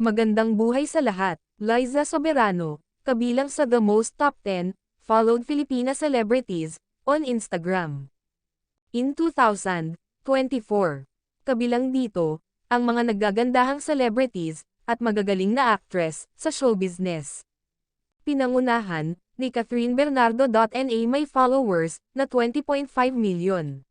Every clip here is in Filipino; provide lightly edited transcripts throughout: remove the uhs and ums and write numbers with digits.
Magandang buhay sa lahat. Liza Soberano, kabilang sa the most top 10 followed Filipina celebrities on Instagram. In 2024, kabilang dito, ang mga naggagandahang celebrities at magagaling na actress sa show business. Pinangunahan ni Catherine Bernardo.na may followers na 20.5 million.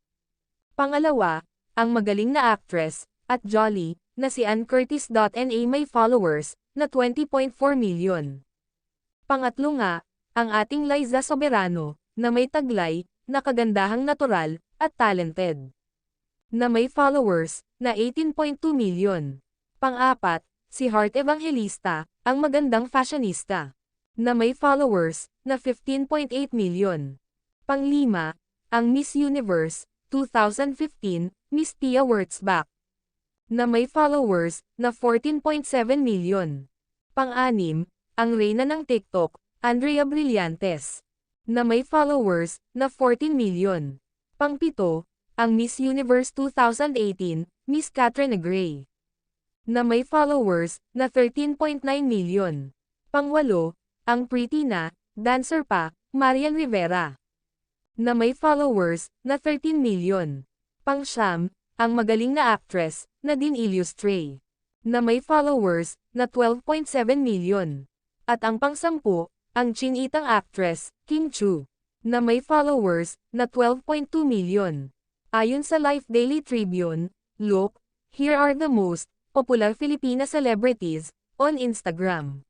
Pangalawa, ang magaling na actress at jolly na si Ann Curtis.na may followers na 20.4 million. Pangatlo nga, ang ating Liza Soberano, na may taglay na kagandahang natural at talented, na may followers na 18.2 million. Pang-apat, si Heart Evangelista, ang magandang fashionista, na may followers na 15.8 million. Panglima, ang Miss Universe 2015, Miss Pia Wurtzbach, na may followers na 14.7 million. Pang-anim, ang reyna ng TikTok, Andrea Brillantes, na may followers na 14 million. Pang-pito, ang Miss Universe 2018, Miss Catherine Gray, na may followers na 13.9 million. Pang-walo, ang pretty na, dancer pa, Marian Rivera, na may followers na 13 million. Pang-siyam, ang magaling na actress, Nadine Illustre, na may followers na 12.7 million. At ang pang-sampu, ang chinitang actress, Kim Chu, na may followers na 12.2 million. Ayon sa Life Daily Tribune, look, here are the most popular Filipina celebrities on Instagram.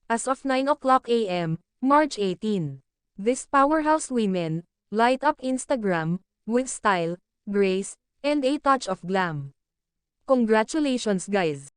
As of 9 o'clock a.m., March 18, these powerhouse women light up Instagram with style, grace, and a touch of glam. Congratulations guys!